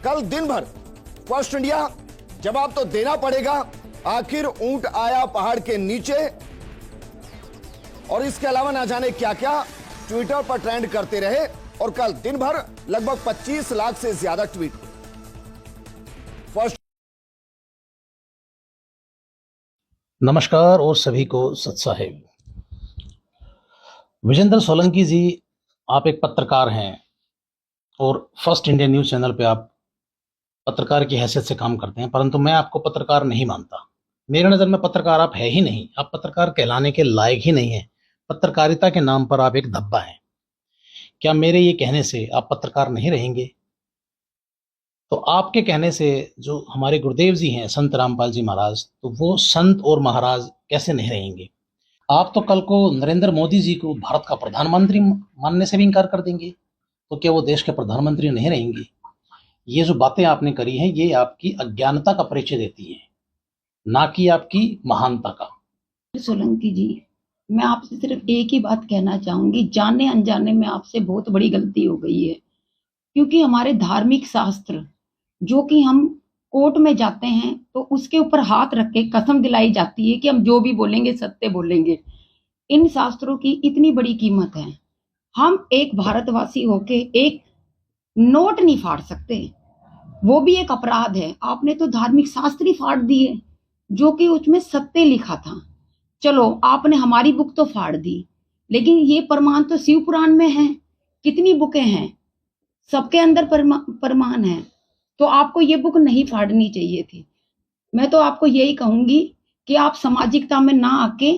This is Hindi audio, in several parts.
कल दिन भर फर्स्ट इंडिया जवाब तो देना पड़ेगा। आखिर ऊंट आया पहाड़ के नीचे, और इसके अलावा ना जाने क्या क्या ट्विटर पर ट्रेंड करते रहे, और कल दिन भर लगभग 25 लाख से ज्यादा ट्वीट। फर्स्ट नमस्कार और सभी को सत साहिब। विजेंद्र सोलंकी जी, आप एक पत्रकार हैं और फर्स्ट इंडिया न्यूज चैनल पे आप पत्रकार की हैसियत से काम करते हैं, परंतु मैं आपको पत्रकार नहीं मानता। मेरी नज़र में पत्रकार आप है ही नहीं, आप पत्रकार कहलाने के लायक ही नहीं हैं। पत्रकारिता के नाम पर आप एक धब्बा हैं। क्या मेरे ये कहने से आप पत्रकार नहीं रहेंगे? तो आपके कहने से जो हमारे गुरुदेव जी हैं संत रामपाल जी महाराज, तो वो संत और महाराज कैसे नहीं रहेंगे? आप तो कल को नरेंद्र मोदी जी को भारत का प्रधानमंत्री मानने से भी इनकार कर देंगे, तो क्या वो देश के प्रधानमंत्री नहीं रहेंगे? ये जो बातें आपने करी हैं, ये आपकी अज्ञानता का परिचय देती हैं, ना कि आपकी महानता का। सोलंकी जी, मैं आपसे सिर्फ एक ही बात कहना चाहूंगी, जाने अनजाने में आपसे बहुत बड़ी गलती हो गई है। क्योंकि हमारे धार्मिक शास्त्र, जो कि हम कोर्ट में जाते हैं तो उसके ऊपर हाथ रख के कसम दिलाई जाती है कि हम जो भी बोलेंगे सत्य बोलेंगे। इन शास्त्रों की इतनी बड़ी कीमत है। हम एक भारतवासी होके एक नोट नहीं फाड़ सकते, वो भी एक अपराध है। आपने तो धार्मिक शास्त्र ही फाड़ दिए, जो कि उसमें सत्य लिखा था। चलो, आपने हमारी बुक तो फाड़ दी, लेकिन ये प्रमाण तो शिव पुराण में है। कितनी बुकें हैं, सबके अंदर प्रमाण है। तो आपको ये बुक नहीं फाड़नी चाहिए थी। मैं तो आपको यही कहूंगी कि आप सामाजिकता में ना आके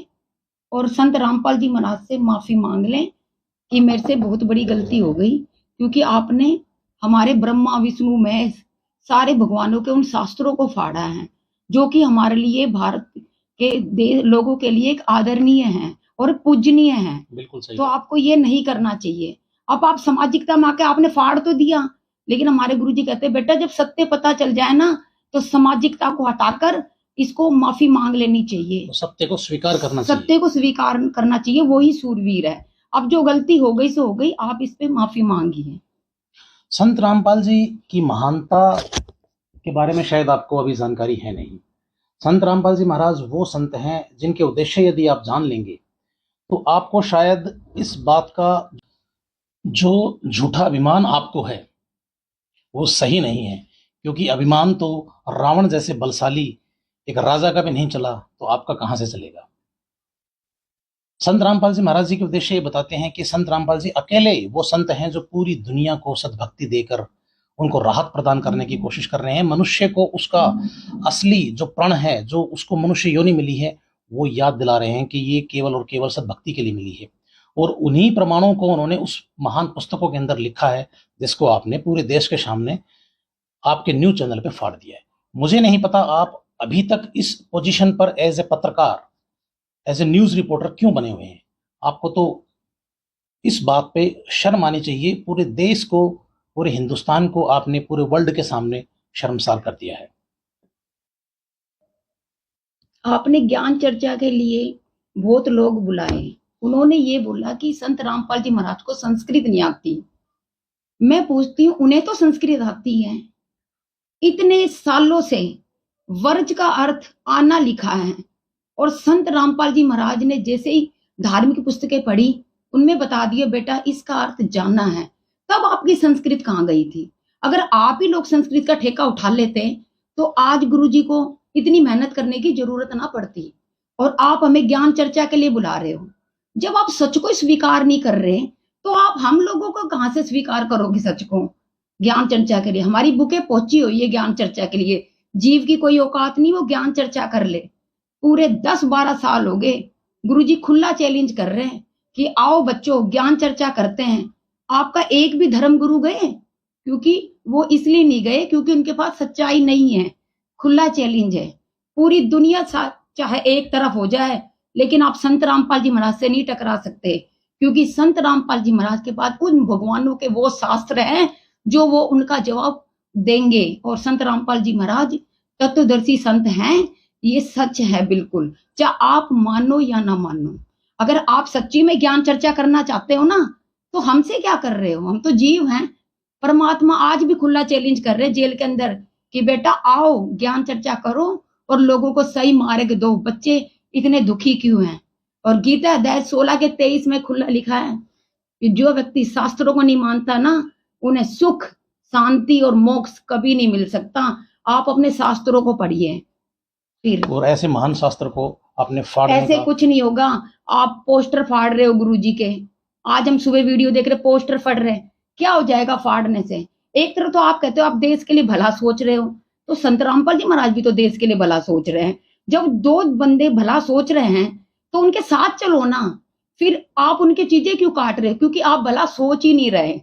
और संत रामपाल जी महाराज से माफी मांग लें कि मेरे से बहुत बड़ी गलती हो गई। क्योंकि आपने हमारे ब्रह्मा विष्णु महेश सारे भगवानों के उन शास्त्रों को फाड़ा है, जो कि हमारे लिए भारत के लोगों के लिए एक आदरणीय है और पूजनीय है। बिल्कुल सही। तो आपको ये नहीं करना चाहिए। अब आप सामाजिकता में आके आपने फाड़ तो दिया, लेकिन हमारे गुरुजी कहते हैं बेटा, जब सत्य पता चल जाए ना, तो सामाजिकता को हटाकर इसको माफी मांग लेनी चाहिए। तो सत्य को स्वीकार करना चाहिए। सत्य को स्वीकार करना चाहिए, वही सूरवीर है। अब जो गलती हो गई सो हो गई, आप इस पे माफी मांगिए। संत रामपाल जी की महानता के बारे में शायद आपको अभी जानकारी है नहीं। संत रामपाल जी महाराज वो संत हैं जिनके उद्देश्य यदि आप जान लेंगे तो आपको शायद इस बात का जो झूठा अभिमान आपको है वो सही नहीं है। क्योंकि अभिमान तो रावण जैसे बलशाली एक राजा का भी नहीं चला, तो आपका कहां से चलेगा? संत रामपाल जी महाराज जी के उद्देश्य ये बताते हैं कि संत रामपाल जी अकेले वो संत हैं जो पूरी दुनिया को सद्भक्ति देकर उनको राहत प्रदान करने की कोशिश कर रहे हैं। मनुष्य को उसका असली जो प्रण है, जो उसको मनुष्य योनि मिली है, वो याद दिला रहे हैं कि ये केवल और केवल सद्भक्ति के लिए मिली है। और उन्हीं प्रमाणों को उन्होंने उस महान पुस्तकों के अंदर लिखा है, जिसको आपने पूरे देश के सामने आपके न्यूज चैनल पे फाड़ दिया है। मुझे नहीं पता आप अभी तक इस पोजीशन पर एज ए पत्रकार, एज ए न्यूज रिपोर्टर क्यों बने हुए हैं। आपको तो इस बात पे शर्म आनी चाहिए। पूरे देश को, पूरे हिंदुस्तान को आपने पूरे वर्ल्ड के सामने शर्मसार कर दिया है। आपने ज्ञान चर्चा के लिए बहुत लोग बुलाए, उन्होंने ये बोला कि संत रामपाल जी महाराज को संस्कृत नहीं आती। मैं पूछती हूँ, उन्हें तो संस्कृत आती है। इतने सालों से वर्ज का अर्थ आना लिखा है, और संत रामपाल जी महाराज ने जैसे ही धार्मिक पुस्तकें पढ़ी, उनमें बता दिया बेटा इसका अर्थ जानना है। तब आपकी संस्कृत कहाँ गई थी? अगर आप ही लोग संस्कृत का ठेका उठा लेते तो आज गुरुजी को इतनी मेहनत करने की जरूरत ना पड़ती। और आप हमें ज्ञान चर्चा के लिए बुला रहे हो। जब आप सच को स्वीकार नहीं कर रहे, तो आप हम लोगों को कहां से स्वीकार करोगे सच को? ज्ञान चर्चा के लिए हमारी बुकें पहुंची हुई है। ज्ञान चर्चा के लिए जीव की कोई औकात नहीं वो ज्ञान चर्चा कर ले। पूरे 10-12 साल हो गए, गुरुजी खुला चैलेंज कर रहे हैं कि आओ बच्चों ज्ञान चर्चा करते हैं। आपका एक भी धर्म गुरु गए? क्योंकि वो इसलिए नहीं गए क्योंकि उनके पास सच्चाई नहीं है। खुला चैलेंज है, पूरी दुनिया चाहे एक तरफ हो जाए, लेकिन आप संत रामपाल जी महाराज से नहीं टकरा सकते। क्योंकि संत रामपाल जी महाराज के पास उन भगवानों के वो शास्त्र हैं जो वो उनका जवाब देंगे। और संत रामपाल जी महाराज तत्वदर्शी संत हैं, ये सच है बिल्कुल, चाहे आप मानो या ना मानो। अगर आप सच्ची में ज्ञान चर्चा करना चाहते हो ना, तो हमसे क्या कर रहे हो? हम तो जीव हैं, परमात्मा आज भी खुला चैलेंज कर रहे जेल के अंदर कि बेटा आओ ज्ञान चर्चा करो और लोगों को सही मार्ग दो। बच्चे इतने दुखी क्यों हैं? और गीता अध्याय 16 के 23 में खुला लिखा है कि जो व्यक्ति शास्त्रों को नहीं मानता ना, उन्हें सुख, शांति और मोक्ष कभी नहीं मिल सकता। आप अपने शास्त्रों को पढ़िए। फिर और ऐसे महान शास्त्र को आपने फाड़ने ऐसे का कुछ नहीं होगा। आप पोस्टर फाड़ रहे हो गुरुजी के, आज हम सुबह वीडियो देख रहे, पोस्टर फट रहे, क्या हो जाएगा फाड़ने से? एक तरफ तो आप कहते हो आप देश के लिए भला सोच रहे हो, तो संत रामपाल जी महाराज भी तो देश के लिए भला सोच रहे हैं। जब दो बंदे भला सोच रहे हैं तो उनके साथ चलो ना। फिर आप उनकी चीजें क्यों काट रहे हो? क्योंकि आप भला सोच ही नहीं रहे।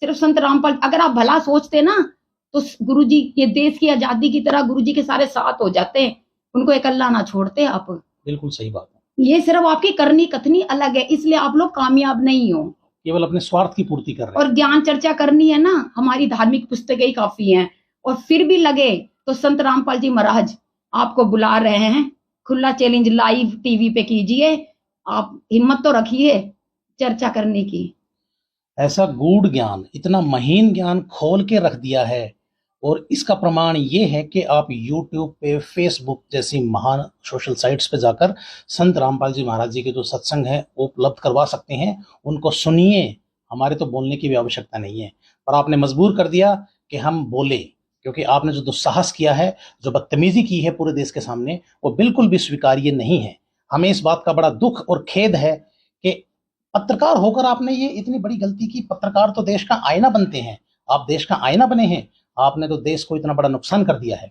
सिर्फ संत रामपाल, अगर आप भला सोचते ना तो गुरुजी ये देश की आजादी की तरह गुरुजी के सारे साथ हो जाते, उनको अकेला ना छोड़ते आप। बिल्कुल सही बात है। ये सिर्फ आपकी करनी कथनी अलग है, इसलिए आप लोग कामयाब नहीं हो। केवल अपने स्वार्थ की पूर्ति कर रहे हैं। और ज्ञान चर्चा करनी है ना, हमारी धार्मिक पुस्तकें ही काफी हैं। और फिर भी लगे तो संत रामपाल जी महाराज आपको बुला रहे हैं, खुला चैलेंज लाइव टीवी पे कीजिए। आप हिम्मत तो रखिए चर्चा करने की। ऐसा गूढ़ ज्ञान, इतना महीन ज्ञान खोल के रख दिया है। और इसका प्रमाण ये है कि आप YouTube पे, Facebook जैसी महान सोशल साइट्स पे जाकर संत रामपाल जी महाराज जी के जो सत्संग है वो उपलब्ध करवा सकते हैं। उनको सुनिए, हमारे तो बोलने की भी आवश्यकता नहीं है, पर आपने मजबूर कर दिया कि हम बोले, क्योंकि आपने जो दुस्साहस किया है, जो बदतमीजी की है पूरे देश के सामने, वो बिल्कुल भी स्वीकार्य नहीं है। हमें इस बात का बड़ा दुख और खेद है कि पत्रकार होकर आपने ये इतनी बड़ी गलती की। पत्रकार तो देश का आईना बनते हैं, आप देश का आईना बने हैं, आपने तो देश को इतना बड़ा नुकसान कर दिया है।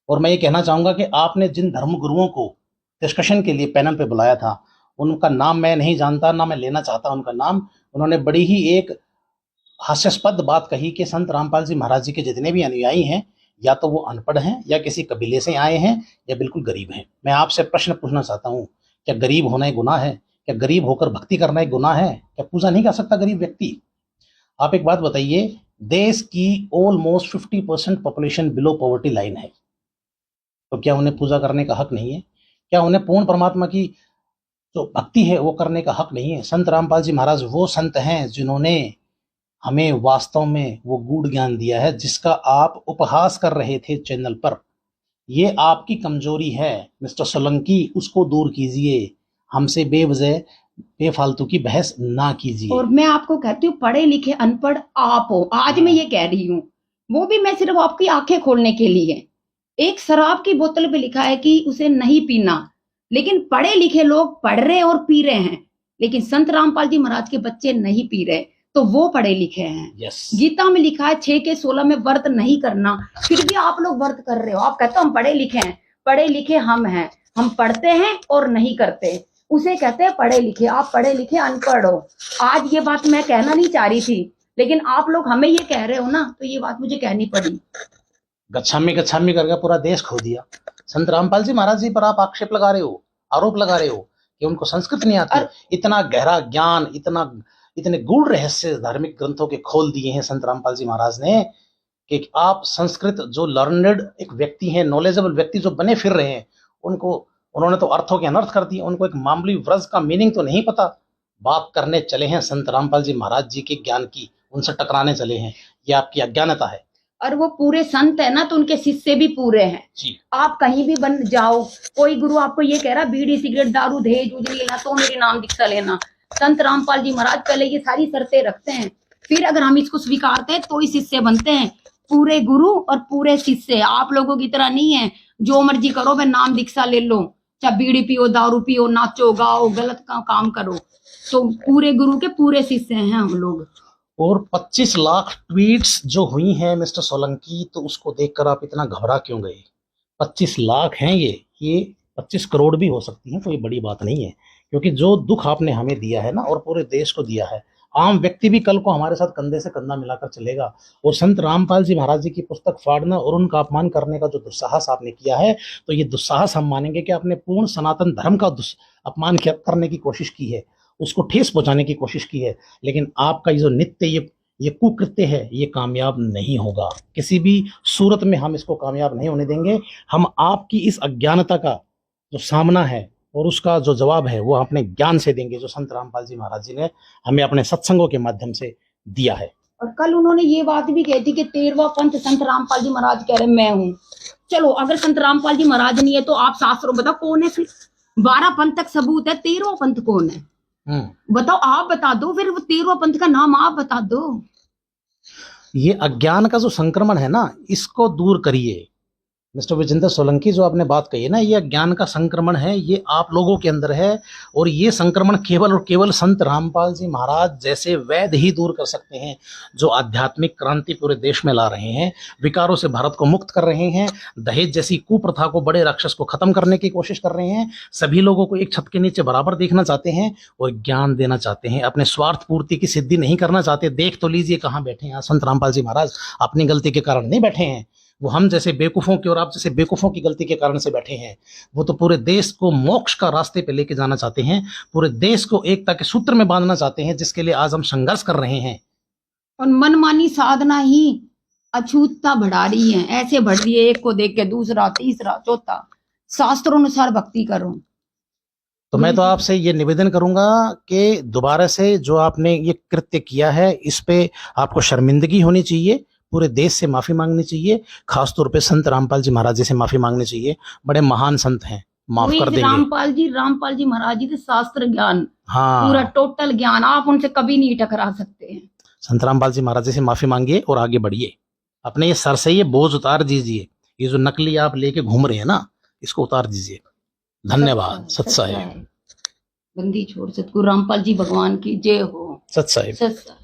और मैं ये कहना चाहूंगा कि आपने जिन धर्म गुरुओं को डिस्कशन के लिए पैनल पे बुलाया था, उनका नाम मैं नहीं जानता, ना मैं लेना चाहता उनका नाम। उन्होंने बड़ी ही एक हास्यास्पद बात कही कि संत रामपाल जी महाराज जी के जितने भी अनुयायी हैं, या तो वो अनपढ़ हैं, या किसी कबीले से आए हैं, या बिल्कुल गरीब हैं। मैं आपसे प्रश्न पूछना चाहता हूँ, क्या गरीब होना एक गुनाह है? क्या गरीब होकर भक्ति करना एक गुनाह है? क्या पूजा नहीं कर सकता गरीब व्यक्ति? आप एक बात बताइए, देश की almost 50% population below poverty line है, तो क्या उन्हें पूजा करने का हक नहीं है? क्या उन्हें पूर्ण परमात्मा की जो भक्ति है वो करने का हक नहीं है? संत रामपाल जी महाराज वो संत हैं जिन्होंने हमें वास्तव में वो गूढ़ ज्ञान दिया है, जिसका आप उपहास कर रहे थे चैनल पर। ये आपकी कमजोरी है मिस्टर सोलंकी, उसको दूर कीजिए। हमसे बेवजह बेफालतू की बहस ना कीजिए। और मैं आपको कहती हूँ, पढ़े लिखे अनपढ़ आप हो, आज मैं ये कह रही हूँ, वो भी मैं सिर्फ आपकी आंखें खोलने के लिए। एक शराब की बोतल पे लिखा है कि उसे नहीं पीना, लेकिन पढ़े लिखे लोग पढ़ रहे और पी रहे हैं। लेकिन संत रामपाल जी महाराज के बच्चे नहीं पी रहे, तो वो पढ़े लिखे हैं। yes. गीता में लिखा है 6 के 16 में व्रत नहीं करना, फिर भी आप लोग व्रत कर रहे हो। आप कहते हो हम पढ़े लिखे हैं। पढ़े लिखे हम हैं, हम पढ़ते हैं और नहीं करते, उसे कहते हैं पढ़े लिखे। आप पढ़े लिखे अनपढ़ हो। आज ये बात मैं कहना नहीं चाह रही थी, लेकिन आप लोग हमें ये कह रहे हो ना, तो ये बात मुझे कहनी पड़ी। गच्छामी गच्छामी करके पूरा देश खो दिया। संत रामपाल जी महाराज जी पर आप आक्षेप लगा रहे हो, आरोप लगा रहे हो कि उनको संस्कृत नहीं आती। इतना गहरा ज्ञान, इतने गूढ़ रहस्य धार्मिक ग्रंथों के खोल दिए हैं संत रामपाल जी महाराज ने, कि आप संस्कृत जो लर्नेड एक व्यक्ति हैं, नॉलेजेबल व्यक्ति जो बने फिर रहे हैं, उन्होंने तो अर्थों के अनर्थ कर दिए। उनको एक मामूली व्रज का मीनिंग तो नहीं पता। बात करने चले हैं संत रामपाल जी महाराज जी के ज्ञान की, उनसे टकराने चले हैं। ये आपकी अज्ञानता है। और वो पूरे संत है ना, तो उनके शिष्य भी पूरे हैं जी। आप कहीं भी बन जाओ, कोई गुरु आपको ये कह रहा बीड़ी सिगरेट दारू दहेज नहीं लेना तो मेरी नाम दीक्षा लेना। संत रामपाल जी महाराज पहले ये सारी शर्तें रखते हैं, फिर अगर हम इसको स्वीकारते हैं तो ही शिष्य बनते हैं। पूरे गुरु और पूरे शिष्य आप लोगों की तरह नहीं है, जो मर्जी करो, मैं नाम दीक्षा ले लो, चाहे बीड़ी पियो, दारू पियो, नाचो गाओ, गलत काम करो। तो पूरे गुरु के पूरे शिष्य हैं हम लोग। और 25 लाख ट्वीट्स जो हुई हैं मिस्टर सोलंकी, तो उसको देखकर आप इतना घबरा क्यों गए? 25 लाख हैं ये 25 करोड़ भी हो सकती हैं, कोई बड़ी बात नहीं है। क्योंकि जो दुख आपने हमें दिया है ना, और पूरे देश को दिया है, आम व्यक्ति भी कल को हमारे साथ कंधे से कंधा मिलाकर चलेगा। और संत रामपाल जी महाराज जी की पुस्तक फाड़ना और उनका अपमान करने का जो दुस्साहस आपने किया है, तो ये दुस्साहस हम मानेंगे कि आपने पूर्ण सनातन धर्म का अपमान करने की कोशिश की है, उसको ठेस पहुंचाने की कोशिश की है। लेकिन आपका ये जो नित्य ये कुकृत्य है, ये कामयाब नहीं होगा। किसी भी सूरत में हम इसको कामयाब नहीं होने देंगे। हम आपकी इस अज्ञानता का जो सामना है और उसका जो जवाब है वो अपने ज्ञान से देंगे, जो संत रामपाल जी महाराज जी ने हमें अपने सत्संगों के माध्यम से दिया है। और कल उन्होंने ये बात भी कही थी कि 13वां पंथ संत रामपाल जी महाराज कह रहे मैं हूँ। चलो अगर संत रामपाल जी महाराज नहीं है तो आप शास्त्रों बताओ कौन है फिर? 12 पंथ तक सबूत है, 13वां पंथ कौन है? बताओ, आप बता दो फिर, वो 13वां पंथ का नाम आप बता दो। ये अज्ञान का जो संक्रमण है ना, इसको दूर करिए मिस्टर विजेंद्र सोलंकी। जो आपने बात कही है ना, ये अज्ञान का संक्रमण है, ये आप लोगों के अंदर है, और ये संक्रमण केवल और केवल संत रामपाल जी महाराज जैसे वैद्य ही दूर कर सकते हैं, जो आध्यात्मिक क्रांति पूरे देश में ला रहे हैं, विकारों से भारत को मुक्त कर रहे हैं, दहेज जैसी कुप्रथा को, बड़े राक्षस को खत्म करने की कोशिश कर रहे हैं, सभी लोगों को एक छत के नीचे बराबर देखना चाहते हैं और ज्ञान देना चाहते हैं, अपने स्वार्थ पूर्ति की सिद्धि नहीं करना चाहते। देख तो लीजिए कहाँ बैठे हैं संत रामपाल जी महाराज, अपनी गलती के कारण नहीं बैठे हैं, वो हम जैसे बेवकूफ़ों की और आप जैसे बेवकूफ़ों की गलती के कारण से बैठे हैं। वो तो पूरे देश को मोक्ष का रास्ते पे लेके जाना चाहते हैं, पूरे देश को एकता के सूत्र में बांधना चाहते हैं, जिसके लिए आज हम संघर्ष कर रहे हैं। और मनमानी साधना ही अछूतता बढ़ा रही है, ऐसे बढ़ रही है, एक को देख के दूसरा, तीसरा, चौथा। शास्त्रों अनुसार भक्ति करो। तो मैं तो आपसे ये निवेदन करूंगा कि दोबारा से जो आपने ये कृत्य किया है, इस पे आपको शर्मिंदगी होनी चाहिए, पूरे देश से माफी मांगनी चाहिए, खासतौर पे संत रामपाल जी महाराज जी से माफी मांगनी चाहिए। बड़े महान संत हैं, माफ कर देंगे। रामपाल जी महाराज जी थे शास्त्र ज्ञान, हाँ, पूरा टोटल ज्ञान, आप उनसे कभी नहीं टकरा सकते हैं। संत रामपाल जी महाराज जी से माफी मांगिए और आगे बढ़िए। अपने ये सर से ये बोझ उतार दीजिए, ये जो नकली आप लेके घूम रहे हैं ना, इसको उतार दीजिए। धन्यवाद। सत साहिब। बंदी छोड़ सतगुरु रामपाल जी भगवान की जय हो। सत साहिब। सत साहिब।